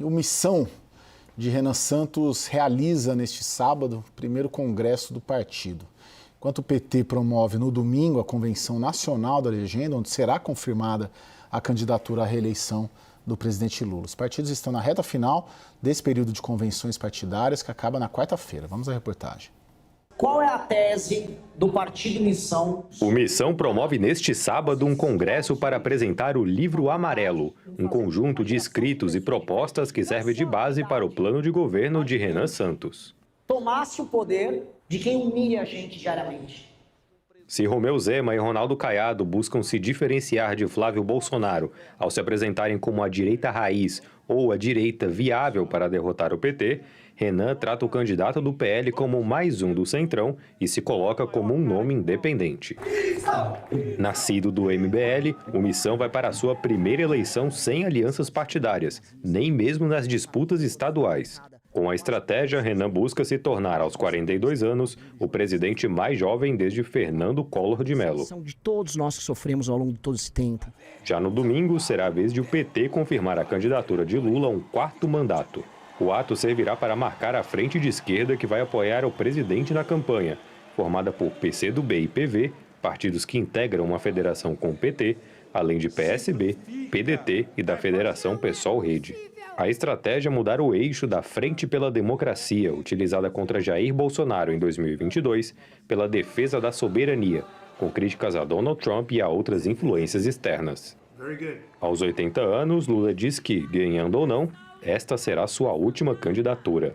o Missão de Renan Santos realiza neste sábado o primeiro congresso do partido. Enquanto o PT promove no domingo a Convenção Nacional da Legenda, onde será confirmada a candidatura à reeleição do presidente Lula. Os partidos estão na reta final desse período de convenções partidárias que acaba na quarta-feira. Vamos à reportagem. Qual é a tese do Partido Missão? O Missão promove neste sábado um congresso para apresentar o Livro Amarelo, um conjunto de escritos e propostas que serve de base para o plano de governo de Renan Santos. Tomasse o poder de quem humilha a gente diariamente. Se Romeu Zema e Ronaldo Caiado buscam se diferenciar de Flávio Bolsonaro ao se apresentarem como a direita raiz ou a direita viável para derrotar o PT, Renan trata o candidato do PL como mais um do Centrão e se coloca como um nome independente. Nascido do MBL, o Missão vai para a sua primeira eleição sem alianças partidárias, nem mesmo nas disputas estaduais. Com a estratégia, Renan busca se tornar, aos 42 anos, o presidente mais jovem desde Fernando Collor de Mello. De todos nós que sofremos ao longo de todo esse tempo. Já no domingo, será a vez de o PT confirmar a candidatura de Lula a um quarto mandato. O ato servirá para marcar a frente de esquerda que vai apoiar o presidente na campanha, formada por PCdoB e PV, partidos que integram uma federação com o PT, além de PSB, PDT e da Federação PSOL-Rede. A estratégia é mudar o eixo da Frente pela Democracia, utilizada contra Jair Bolsonaro em 2022, pela defesa da soberania, com críticas a Donald Trump e a outras influências externas. Aos 80 anos, Lula diz que, ganhando ou não, esta será sua última candidatura.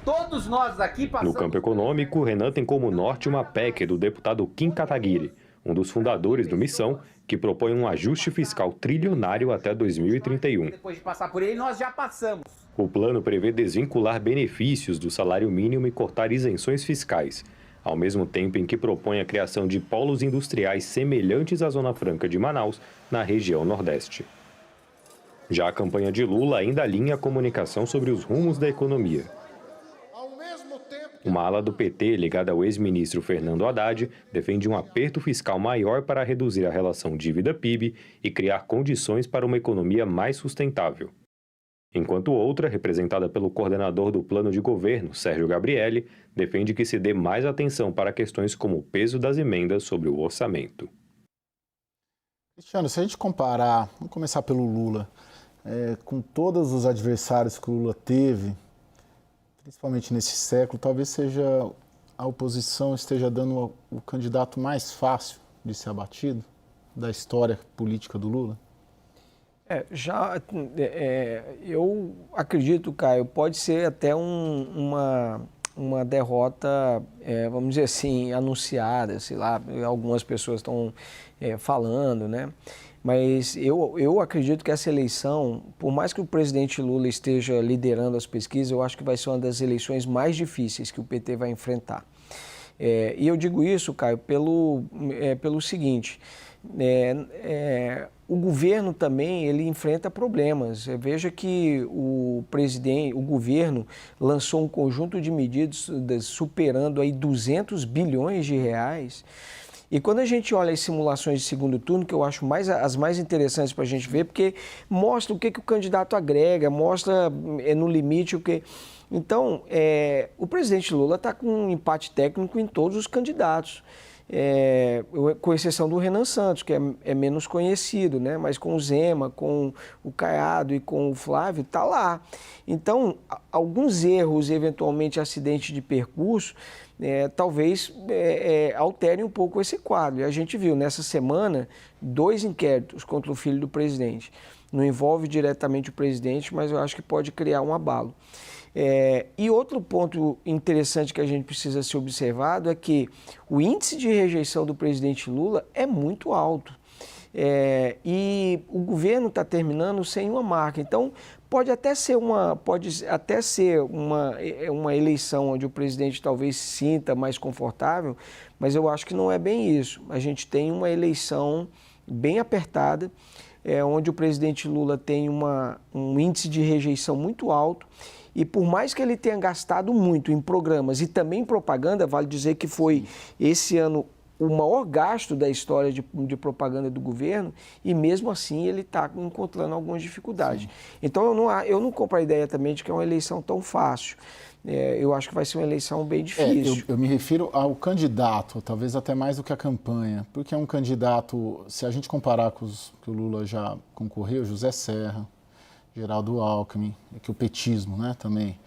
Todos nós aqui passamos... No campo econômico, Renan tem como norte uma PEC do deputado Kim Kataguiri, um dos fundadores do Missão, que propõe um ajuste fiscal trilionário até 2031. Depois de passar por ele, nós já passamos. O plano prevê desvincular benefícios do salário mínimo e cortar isenções fiscais, ao mesmo tempo em que propõe a criação de polos industriais semelhantes à Zona Franca de Manaus, na região Nordeste. Já a campanha de Lula ainda alinha a comunicação sobre os rumos da economia. Uma ala do PT, ligada ao ex-ministro Fernando Haddad, defende um aperto fiscal maior para reduzir a relação dívida-PIB e criar condições para uma economia mais sustentável. Enquanto outra, representada pelo coordenador do plano de governo, Sérgio Gabrielli, defende que se dê mais atenção para questões como o peso das emendas sobre o orçamento. Cristiano, se a gente comparar, vamos começar pelo Lula, com todos os adversários que o Lula teve, principalmente nesse século, talvez seja a oposição esteja dando o candidato mais fácil de ser abatido da história política do Lula? Eu acredito, Caio, pode ser até uma derrota, vamos dizer assim, anunciada, sei lá, algumas pessoas estão falando, né? Mas eu acredito que essa eleição, por mais que o presidente Lula esteja liderando as pesquisas, eu acho que vai ser uma das eleições mais difíceis que o PT vai enfrentar. E eu digo isso, Caio, pelo seguinte, o governo também ele enfrenta problemas. Veja que o governo lançou um conjunto de medidas superando aí 200 bilhões de reais. E quando a gente olha as simulações de segundo turno, que eu acho as mais interessantes para a gente ver, porque mostra o que o candidato agrega, mostra no limite o que... Então, o presidente Lula está com um empate técnico em todos os candidatos, com exceção do Renan Santos, que é menos conhecido, né? Mas com o Zema, com o Caiado e com o Flávio, está lá. Então, alguns erros, eventualmente acidentes de percurso, talvez alterem um pouco esse quadro. E a gente viu nessa semana 2 inquéritos contra o filho do presidente. Não envolve diretamente o presidente, mas eu acho que pode criar um abalo. E outro ponto interessante que a gente precisa ser observado é que o índice de rejeição do presidente Lula é muito alto. E o governo está terminando sem uma marca. Então, pode até ser uma eleição onde o presidente talvez se sinta mais confortável, mas eu acho que não é bem isso. A gente tem uma eleição bem apertada, onde o presidente Lula tem um índice de rejeição muito alto. E por mais que ele tenha gastado muito em programas e também em propaganda, vale dizer que foi esse ano o maior gasto da história de propaganda do governo e mesmo assim ele está encontrando algumas dificuldades. Sim. Então eu não compro a ideia também de que é uma eleição tão fácil. Eu acho que vai ser uma eleição bem difícil. Eu me refiro ao candidato, talvez até mais do que a campanha, porque é um candidato, se a gente comparar com os que o Lula já concorreu, José Serra, Geraldo Alckmin, que o petismo, né, também,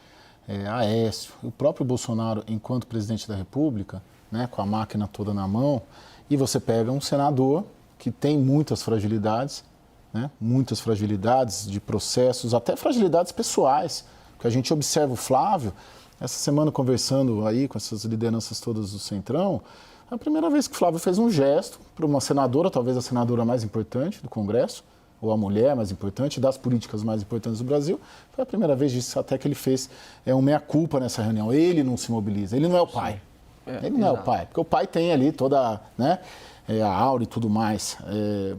Aécio, o próprio Bolsonaro, enquanto presidente da República, né, com a máquina toda na mão, e você pega um senador que tem muitas fragilidades, né, muitas fragilidades de processos, até fragilidades pessoais, porque a gente observa o Flávio, essa semana conversando aí com essas lideranças todas do Centrão, é a primeira vez que o Flávio fez um gesto para uma senadora, talvez a senadora mais importante do Congresso, ou a mulher mais importante, das políticas mais importantes do Brasil. Foi a primeira vez disso até que ele fez um meia-culpa nessa reunião. Ele não se mobiliza, ele não é o pai. Ele não é o pai, porque o pai tem ali toda, né, a aura e tudo mais.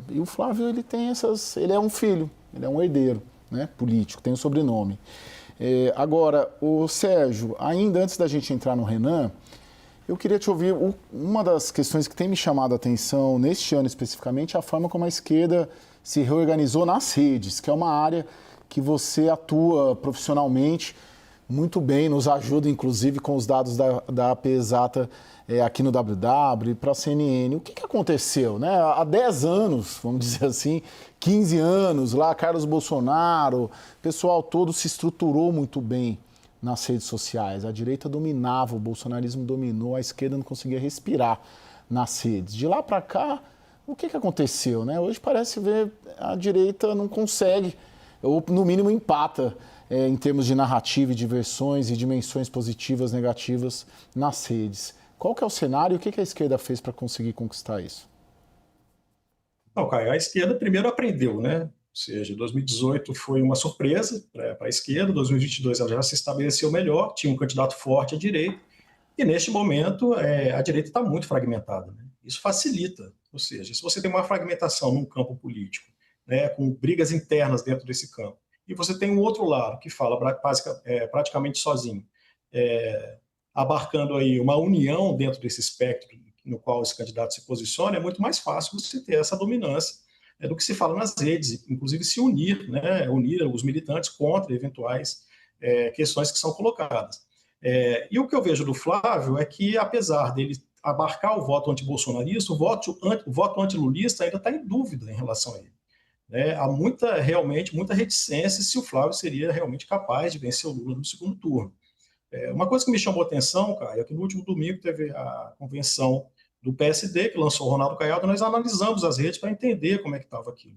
E o Flávio, ele tem ele é um filho, ele é um herdeiro, né, político, tem o sobrenome. Agora, o Sérgio, ainda antes da gente entrar no Renan, eu queria te ouvir, uma das questões que tem me chamado a atenção neste ano especificamente é a forma como a esquerda se reorganizou nas redes, que é uma área que você atua profissionalmente muito bem, nos ajuda inclusive com os dados da AP Exata aqui no WW e para a CNN. O que aconteceu, né? Há 10 anos, vamos dizer assim, 15 anos, lá Carlos Bolsonaro, o pessoal todo se estruturou muito bem nas redes sociais. A direita dominava, o bolsonarismo dominou, a esquerda não conseguia respirar nas redes. De lá para cá, o que aconteceu, né? Hoje parece ver a direita não consegue, ou no mínimo empata, em termos de narrativa e de versões e dimensões positivas, negativas nas redes. Qual que é o cenário e o que a esquerda fez para conseguir conquistar isso? Não, Caio, a esquerda primeiro aprendeu, né? Ou seja, 2018 foi uma surpresa para a esquerda, 2022 ela já se estabeleceu melhor, tinha um candidato forte à direita, e neste momento a direita está muito fragmentada, né? Isso facilita, ou seja, se você tem uma fragmentação num campo político, né, com brigas internas dentro desse campo, e você tem um outro lado que fala praticamente sozinho, abarcando aí uma união dentro desse espectro no qual esse candidato se posiciona, é muito mais fácil você ter essa dominância do que se fala nas redes, inclusive se unir, né, unir os militantes contra eventuais questões que são colocadas. E o que eu vejo do Flávio é que, apesar dele abarcar o voto antibolsonarista, o voto antilulista ainda está em dúvida em relação a ele. Há realmente muita reticência se o Flávio seria realmente capaz de vencer o Lula no segundo turno. Uma coisa que me chamou a atenção, Caio, é que no último domingo teve a convenção do PSD, que lançou o Ronaldo Caiado, nós analisamos as redes para entender como é que estava aquilo.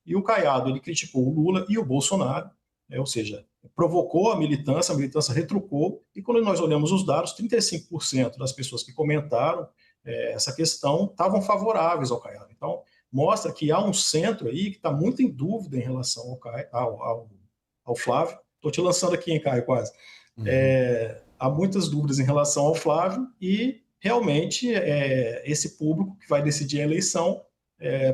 E o Caiado, ele criticou o Lula e o Bolsonaro, ou seja, provocou a militância retrucou, e quando nós olhamos os dados, 35% das pessoas que comentaram essa questão estavam favoráveis ao Caiado. Então, mostra que há um centro aí que está muito em dúvida em relação ao Flávio. Estou te lançando aqui, hein, Caio, quase. Há muitas dúvidas em relação ao Flávio e, realmente, esse público que vai decidir a eleição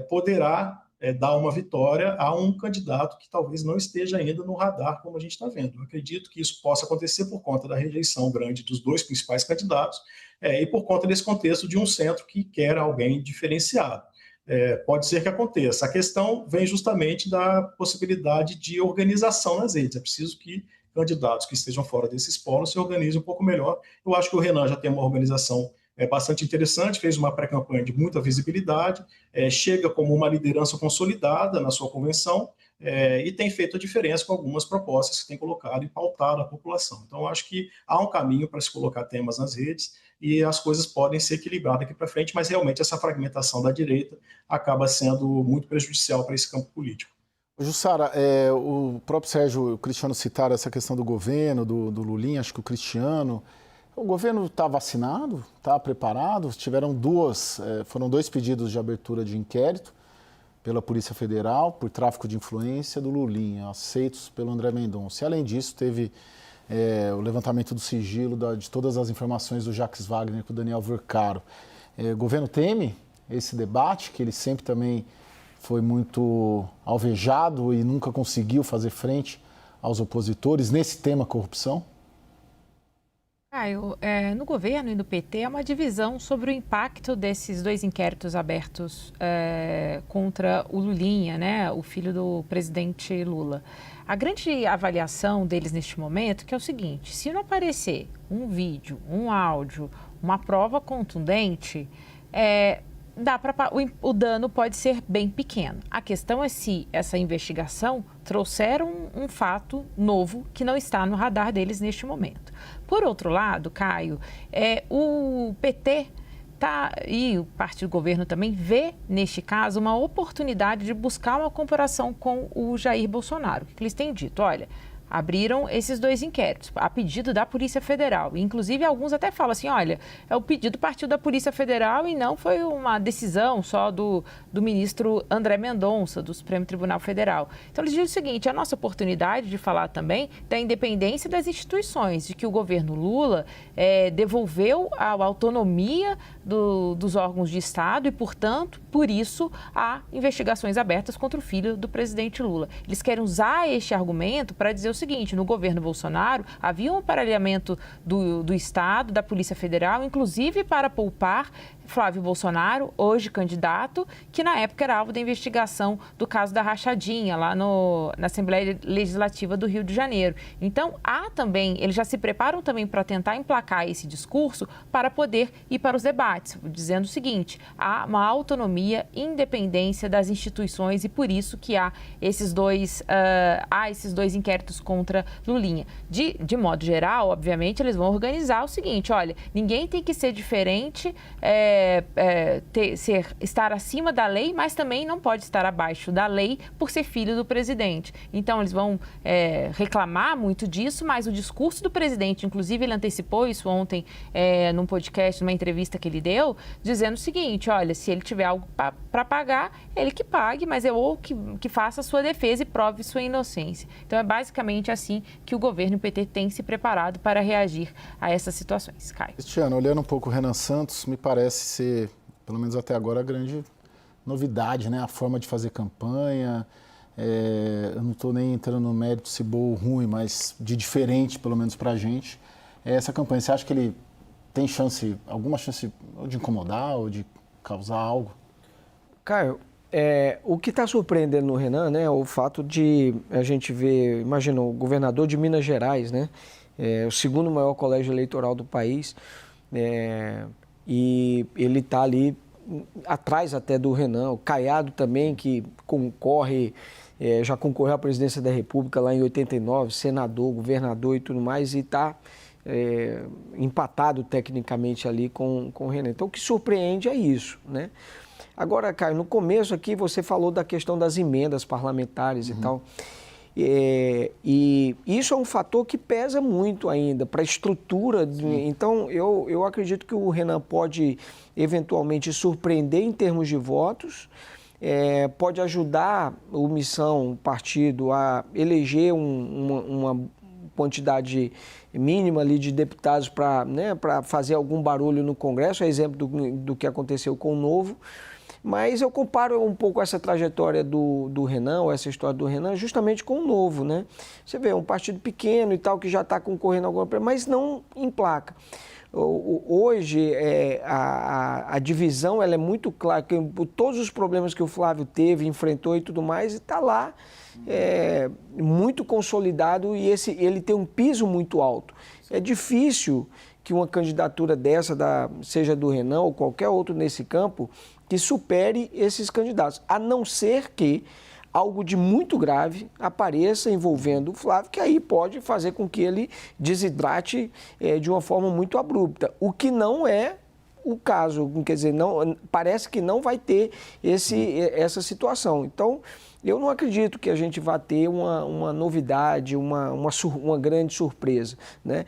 poderá dar uma vitória a um candidato que talvez não esteja ainda no radar, como a gente está vendo. Eu acredito que isso possa acontecer por conta da rejeição grande dos dois principais candidatos e por conta desse contexto de um centro que quer alguém diferenciado. Pode ser que aconteça. A questão vem justamente da possibilidade de organização nas redes. É preciso que candidatos que estejam fora desses polos se organizem um pouco melhor. Eu acho que o Renan já tem uma organização bastante interessante, fez uma pré-campanha de muita visibilidade, chega como uma liderança consolidada na sua convenção e tem feito a diferença com algumas propostas que tem colocado e pautado a população. Então, eu acho que há um caminho para se colocar temas nas redes e as coisas podem ser equilibradas aqui para frente, mas realmente essa fragmentação da direita acaba sendo muito prejudicial para esse campo político. Jussara, o próprio Sérgio e o Cristiano citaram essa questão do governo, do Lulinha, acho que o Cristiano. O governo está vacinado? Está preparado? Foram 2 pedidos de abertura de inquérito pela Polícia Federal por tráfico de influência do Lulinha, aceitos pelo André Mendonça. E, além disso, teve o levantamento do sigilo de todas as informações do Jacques Wagner com o Daniel Vercaro. O governo teme esse debate, que ele sempre também foi muito alvejado e nunca conseguiu fazer frente aos opositores nesse tema corrupção? Caio, no governo e no PT há uma divisão sobre o impacto desses dois inquéritos abertos contra o Lulinha, né, o filho do presidente Lula. A grande avaliação deles neste momento que é o seguinte: se não aparecer um vídeo, um áudio, uma prova contundente, o dano pode ser bem pequeno. A questão é se essa investigação trouxer um fato novo que não está no radar deles neste momento. Por outro lado, Caio, o PT e o partido do governo também vê, neste caso, uma oportunidade de buscar uma comparação com o Jair Bolsonaro. O que eles têm dito? Olha, abriram esses dois inquéritos, a pedido da Polícia Federal. Inclusive, alguns até falam assim, olha, o pedido partiu da Polícia Federal e não foi uma decisão só do ministro André Mendonça, do Supremo Tribunal Federal. Então, eles dizem o seguinte: a nossa oportunidade de falar também da independência das instituições, de que o governo Lula devolveu a autonomia dos órgãos de Estado e, portanto, por isso, há investigações abertas contra o filho do presidente Lula. Eles querem usar este argumento para dizer o seguinte: no governo Bolsonaro havia um aparelhamento do Estado, da Polícia Federal, inclusive para poupar Flávio Bolsonaro, hoje candidato, que na época era alvo da investigação do caso da rachadinha lá na Assembleia Legislativa do Rio de Janeiro. Então, eles já se preparam também para tentar emplacar esse discurso para poder ir para os debates, dizendo o seguinte: há uma autonomia, independência das instituições e por isso que há esses dois inquéritos contra Lulinha. De modo geral, obviamente, eles vão organizar o seguinte: olha, ninguém tem que ser diferente, estar acima da lei, mas também não pode estar abaixo da lei por ser filho do presidente. Então, eles vão reclamar muito disso, mas o discurso do presidente, inclusive ele antecipou isso ontem num podcast, numa entrevista que ele deu, dizendo o seguinte: olha, se ele tiver algo para pagar, ele que pague, mas ou que faça a sua defesa e prove sua inocência. Então, é basicamente assim que o governo e o PT têm se preparado para reagir a essas situações. Caio. Cristiano, olhando um pouco o Renan Santos, me parece ser, pelo menos até agora, a grande novidade, né? A forma de fazer campanha. Eu não estou nem entrando no mérito se boa ou ruim, mas de diferente, pelo menos para a gente, essa campanha. Você acha que ele tem alguma chance de incomodar ou de causar algo? Caio, o que está surpreendendo no Renan, né, é o fato de a gente ver, imagina, o governador de Minas Gerais, né, o segundo maior colégio eleitoral do país, e ele está ali atrás até do Renan, o Caiado também, que já concorreu à presidência da República lá em 89, senador, governador e tudo mais, e está empatado tecnicamente ali com o Renan. Então, o que surpreende é isso, né? Agora, Caio, no começo aqui você falou da questão das emendas parlamentares e tal. E isso é um fator que pesa muito ainda para a estrutura. Então, eu acredito que o Renan pode eventualmente surpreender em termos de votos, pode ajudar o partido, a eleger uma quantidade mínima ali de deputados para fazer algum barulho no Congresso, é exemplo do que aconteceu com o Novo. Mas eu comparo um pouco essa trajetória do Renan, ou essa história do Renan, justamente com o Novo, né? Você vê, um partido pequeno e tal, que já está concorrendo a alguma coisa, mas não emplaca. Hoje, a divisão ela é muito clara, que todos os problemas que o Flávio teve, enfrentou e tudo mais, está lá, muito consolidado e ele tem um piso muito alto. É difícil que uma candidatura dessa, seja do Renan ou qualquer outro nesse campo, que supere esses candidatos, a não ser que algo de muito grave apareça envolvendo o Flávio, que aí pode fazer com que ele desidrate de uma forma muito abrupta, o que não é o caso, quer dizer, parece que não vai ter essa situação. Então, eu não acredito que a gente vá ter uma novidade, uma grande surpresa, né?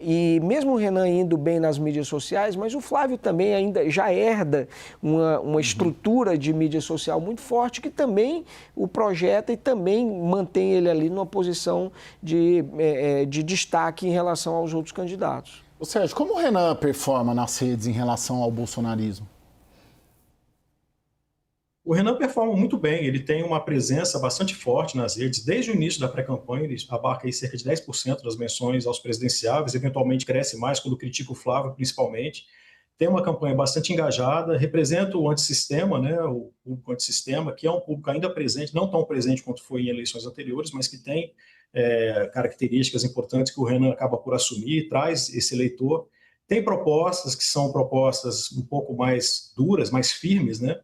E mesmo o Renan indo bem nas mídias sociais, mas o Flávio também ainda já herda uma estrutura de mídia social muito forte que também o projeta e também mantém ele ali numa posição de destaque em relação aos outros candidatos. Ô Sérgio, como o Renan performa nas redes em relação ao bolsonarismo? O Renan performa muito bem, ele tem uma presença bastante forte nas redes, desde o início da pré-campanha, ele abarca aí cerca de 10% das menções aos presidenciáveis, eventualmente cresce mais quando critica o Flávio, principalmente. Tem uma campanha bastante engajada, representa o antissistema, né, o público antissistema, que é um público ainda presente, não tão presente quanto foi em eleições anteriores, mas que tem características importantes que o Renan acaba por assumir, traz esse eleitor. Tem propostas que são propostas um pouco mais duras, mais firmes, né,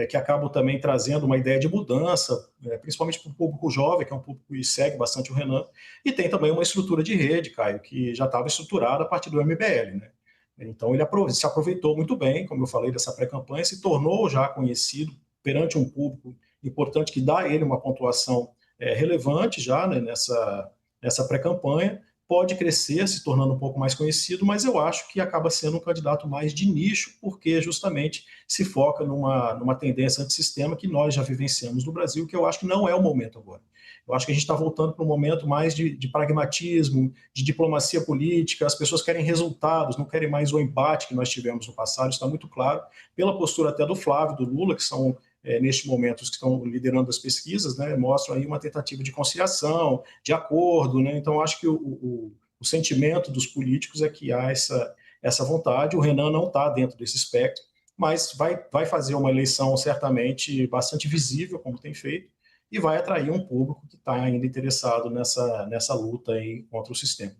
que acabam também trazendo uma ideia de mudança, principalmente para o público jovem, que é um público que segue bastante o Renan, e tem também uma estrutura de rede, Caio, que já estava estruturada a partir do MBL, né? Então ele se aproveitou muito bem, como eu falei, dessa pré-campanha, se tornou já conhecido perante um público importante que dá a ele uma pontuação relevante já, né, nessa pré-campanha, pode crescer, se tornando um pouco mais conhecido, mas eu acho que acaba sendo um candidato mais de nicho, porque justamente se foca numa tendência antissistema que nós já vivenciamos no Brasil, que eu acho que não é o momento agora. Eu acho que a gente está voltando para um momento mais de pragmatismo, de diplomacia política, as pessoas querem resultados, não querem mais o embate que nós tivemos no passado, está muito claro, pela postura até do Flávio, do Lula, que são neste momento os que estão liderando as pesquisas, né, mostram aí uma tentativa de conciliação, de acordo, né, então acho que o sentimento dos políticos é que há essa vontade. O Renan não está dentro desse espectro, mas vai fazer uma eleição certamente bastante visível, como tem feito, e vai atrair um público que está ainda interessado nessa luta aí contra o sistema.